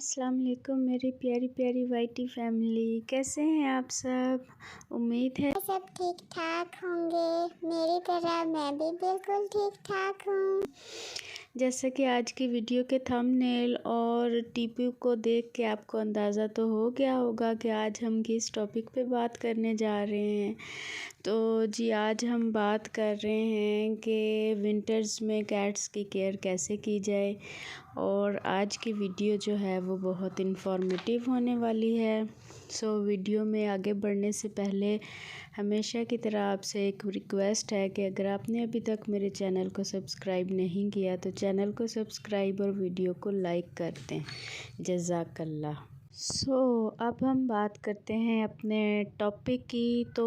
अस्सलाम वालेकुम मेरी प्यारी प्यारी वाइटी फैमिली, कैसे हैं आप सब। उम्मीद है सब ठीक ठाक होंगे। मेरी तरह मैं भी बिल्कुल ठीक ठाक हूँ। जैसा कि आज की वीडियो के थंबनेल और टीपी को देख के आपको अंदाज़ा तो हो गया होगा कि आज हम किस टॉपिक पे बात करने जा रहे हैं। तो जी आज हम बात कर रहे हैं कि विंटर्स में कैट्स की केयर कैसे की जाए। और आज की वीडियो जो है वो बहुत इन्फॉर्मेटिव होने वाली है। सो वीडियो में आगे बढ़ने से पहले हमेशा की तरह आपसे एक रिक्वेस्ट है कि अगर आपने अभी तक मेरे चैनल को सब्सक्राइब नहीं किया तो चैनल को सब्सक्राइब और वीडियो को लाइक कर दें। जज़ाकल्लाह। अब हम बात करते हैं अपने टॉपिक की। तो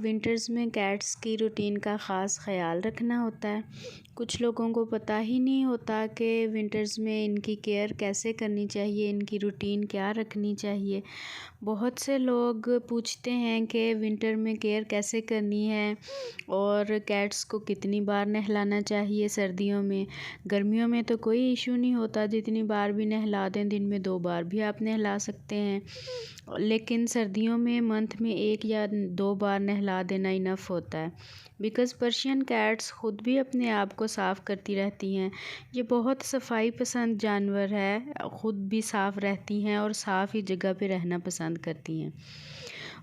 विंटर्स में कैट्स की रूटीन का ख़ास ख्याल रखना होता है। कुछ लोगों को पता ही नहीं होता कि विंटर्स में इनकी केयर कैसे करनी चाहिए, इनकी रूटीन क्या रखनी चाहिए। बहुत से लोग पूछते हैं कि विंटर में केयर कैसे करनी है और कैट्स को कितनी बार नहलाना चाहिए सर्दियों में। गर्मियों में तो कोई इशू नहीं होता, जितनी बार भी नहला दें, दिन में 2 बार भी आप नहला सकते हैं। लेकिन सर्दियों में मंथ में 1 या 2 बार नहला देना इनफ होता है। बिकॉज़ पर्शियन कैट्स ख़ुद भी अपने आप को साफ़ करती रहती हैं। ये बहुत सफाई पसंद जानवर है, ख़ुद भी साफ़ रहती हैं और साफ़ ही जगह पे रहना पसंद करती हैं।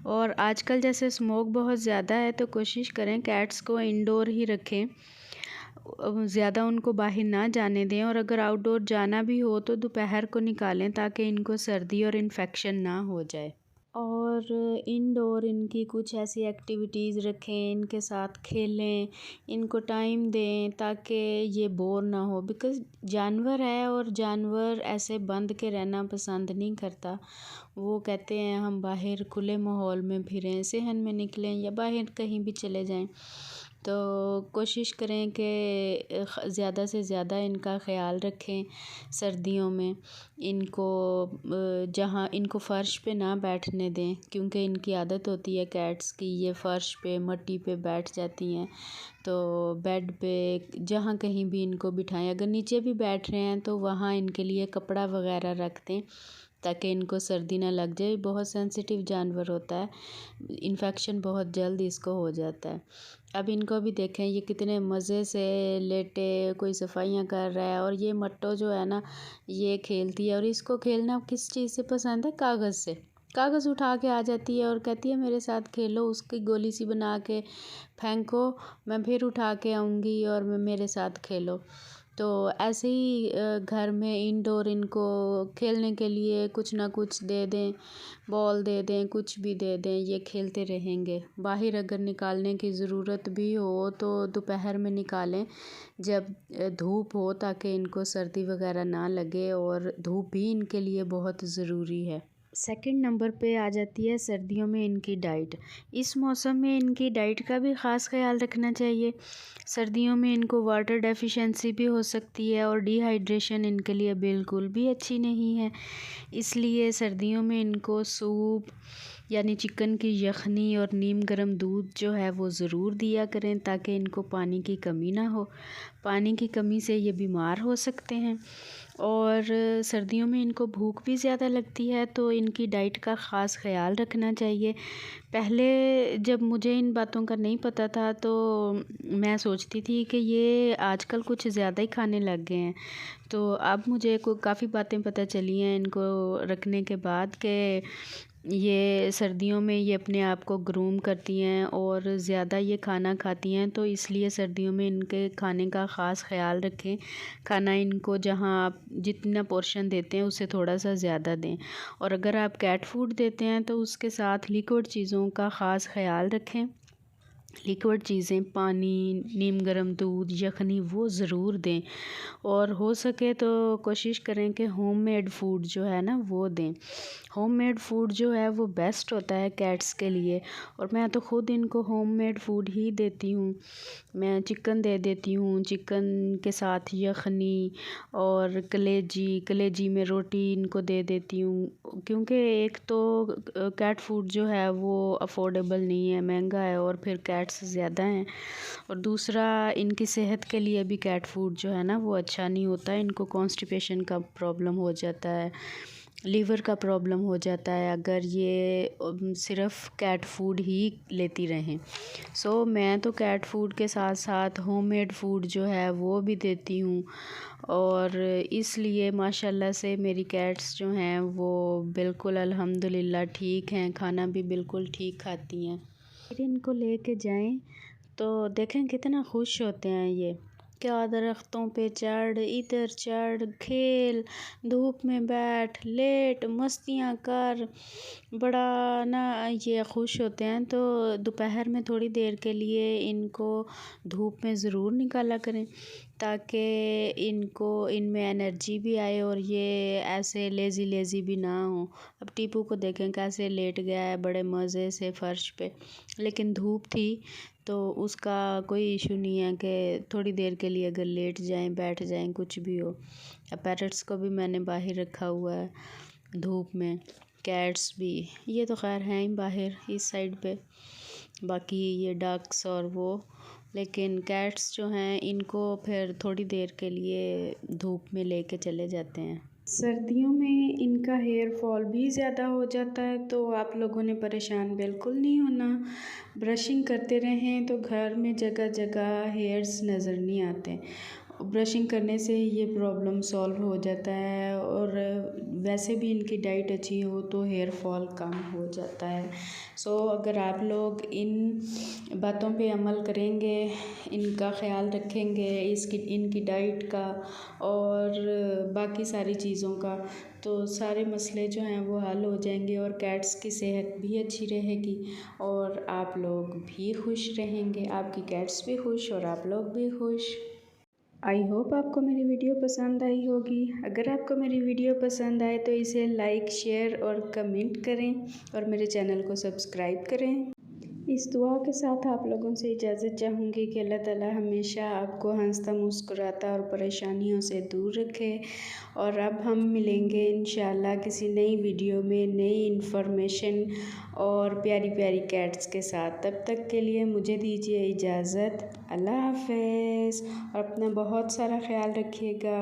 और आजकल जैसे स्मोक बहुत ज़्यादा है तो कोशिश करें कैट्स को इंडोर ही रखें, ज़्यादा उनको बाहर ना जाने दें। और अगर आउटडोर जाना भी हो तो दोपहर को निकालें ताकि इनको सर्दी और इन्फेक्शन ना हो जाए। और इंडोर इनकी कुछ ऐसी एक्टिविटीज़ रखें, इनके साथ खेलें, इनको टाइम दें ताकि ये बोर ना हो। बिकॉज़ जानवर है और जानवर ऐसे बंद के रहना पसंद नहीं करता। वो कहते हैं हम बाहर खुले माहौल में फिरें, सहन में निकलें या बाहर कहीं भी चले जाएं। तो कोशिश करें कि ज़्यादा से ज़्यादा इनका ख़्याल रखें सर्दियों में। इनको जहाँ इनको फ़र्श पे ना बैठने दें, क्योंकि इनकी आदत होती है कैट्स की, ये फ़र्श पे मट्टी पे बैठ जाती हैं। तो बेड पे जहाँ कहीं भी इनको बिठाएं, अगर नीचे भी बैठ रहे हैं तो वहाँ इनके लिए कपड़ा वगैरह रख दें ताकि इनको सर्दी ना लग जाए। बहुत सेंसिटिव जानवर होता है, इन्फेक्शन बहुत जल्द इसको हो जाता है। अब इनको भी देखें, ये कितने मज़े से लेटे कोई सफाइयाँ कर रहा है। और ये मट्टो जो है ना, ये खेलती है और इसको खेलना किस चीज़ से पसंद है, कागज़ से। कागज़ उठा के आ जाती है और कहती है मेरे साथ खेलो। उसकी गोली सी बना के फेंको, मैं फिर उठा के आऊँगी और मेरे साथ खेलो। तो ऐसे ही घर में इंडोर इनको खेलने के लिए कुछ ना कुछ दे दें, बॉल दे दें, कुछ भी दे दें, ये खेलते रहेंगे। बाहर अगर निकालने की ज़रूरत भी हो तो दोपहर में निकालें जब धूप हो, ताकि इनको सर्दी वगैरह ना लगे। और धूप भी इनके लिए बहुत ज़रूरी है। सेकंड नंबर पे आ जाती है सर्दियों में इनकी डाइट। इस मौसम में इनकी डाइट का भी ख़ास ख्याल रखना चाहिए। सर्दियों में इनको वाटर डेफिशिएंसी भी हो सकती है और डिहाइड्रेशन इनके लिए बिल्कुल भी अच्छी नहीं है। इसलिए सर्दियों में इनको सूप यानी चिकन की यखनी और नीम गर्म दूध जो है वो ज़रूर दिया करें ताकि इनको पानी की कमी ना हो। पानी की कमी से ये बीमार हो सकते हैं। और सर्दियों में इनको भूख भी ज़्यादा लगती है, तो इनकी डाइट का ख़ास ख्याल रखना चाहिए। पहले जब मुझे इन बातों का नहीं पता था तो मैं सोचती थी कि ये आजकल कुछ ज़्यादा ही खाने लग गए हैं। तो अब मुझे काफ़ी बातें पता चली हैं इनको रखने के बाद कि ये सर्दियों में ये अपने आप को ग्रूम करती हैं और ज़्यादा ये खाना खाती हैं। तो इसलिए सर्दियों में इनके खाने का ख़ास ख्याल रखें। खाना इनको जहाँ आप जितना पोर्शन देते हैं उससे थोड़ा सा ज़्यादा दें। और अगर आप कैट फूड देते हैं तो उसके साथ लिक्विड चीज़ों का ख़ास ख्याल रखें। लिक्विड चीज़ें, पानी, नीम गर्म दूध, यखनी वो ज़रूर दें। और हो सके तो कोशिश करें कि होममेड फूड जो है ना वो दें। होममेड फूड जो है वो बेस्ट होता है कैट्स के लिए। और मैं तो ख़ुद इनको होममेड फूड ही देती हूँ। मैं चिकन दे देती हूँ, चिकन के साथ यखनी और कलेजी में रोटी इनको दे देती हूँ। क्योंकि एक तो कैट फूड जो है वो अफोर्डेबल नहीं है, महंगा है और फिर कैट्स ज़्यादा हैं। और दूसरा इनकी सेहत के लिए भी कैट फूड जो है ना वो अच्छा नहीं होता है, इनको कॉन्स्टिपेशन का प्रॉब्लम हो जाता है। लीवर का प्रॉब्लम हो जाता है अगर ये सिर्फ़ कैट फूड ही लेती रहें। सो मैं तो कैट फूड के साथ साथ होममेड फूड जो है वो भी देती हूँ, और इसलिए माशाल्लाह से मेरी कैट्स जो हैं वो बिल्कुल अल्हम्दुलिल्लाह ठीक हैं, खाना भी बिल्कुल ठीक खाती हैं। फिर इनको लेके जाएं तो देखें कितना खुश होते हैं ये। क्या दरख्तों पे चढ़, इधर चढ़, खेल, धूप में बैठ, लेट, मस्तियाँ कर, बड़ा ना ये खुश होते हैं। तो दोपहर में थोड़ी देर के लिए इनको धूप में ज़रूर निकाला करें ताकि इनमें एनर्जी भी आए और ये ऐसे लेज़ी लेज़ी भी ना हो। अब टीपू को देखें कैसे लेट गया है बड़े मज़े से फ़र्श पे, लेकिन धूप थी तो उसका कोई इशू नहीं है कि थोड़ी देर के लिए अगर लेट जाएं, बैठ जाएं, कुछ भी हो। अब पैरट्स को भी मैंने बाहर रखा हुआ है धूप में, कैट्स भी, ये तो खैर हैं ही बाहर इस साइड पे, बाकी ये डक्स और वो। लेकिन कैट्स जो हैं इनको फिर थोड़ी देर के लिए धूप में लेके चले जाते हैं। सर्दियों में इनका हेयर फॉल भी ज़्यादा हो जाता है, तो आप लोगों ने परेशान बिल्कुल नहीं होना। ब्रशिंग करते रहें तो घर में जगह जगह हेयर्स नज़र नहीं आते। ब्रशिंग करने से ये प्रॉब्लम सॉल्व हो जाता है, और वैसे भी इनकी डाइट अच्छी हो तो हेयर फॉल कम हो जाता है। सो अगर आप लोग इन बातों पे अमल करेंगे, इनका ख्याल रखेंगे, इनकी डाइट का और बाकी सारी चीज़ों का, तो सारे मसले जो हैं वो हल हो जाएंगे और कैट्स की सेहत भी अच्छी रहेगी और आप लोग भी खुश रहेंगे, आपकी कैट्स भी खुश और आप लोग भी खुश। आई होप आपको मेरी वीडियो पसंद आई होगी। अगर आपको मेरी वीडियो पसंद आए तो इसे लाइक, शेयर और कमेंट करें और मेरे चैनल को सब्सक्राइब करें। इस दुआ के साथ आप लोगों से इजाज़त चाहूँगी कि अल्लाह ताला हमेशा आपको हंसता मुस्कुराता और परेशानियों से दूर रखे। और अब हम मिलेंगे इंशाल्लाह किसी नई वीडियो में नई इन्फॉर्मेशन और प्यारी प्यारी कैट्स के साथ। तब तक के लिए मुझे दीजिए इजाज़त। अल्लाह हाफ़िज़ और अपना बहुत सारा ख्याल रखिएगा।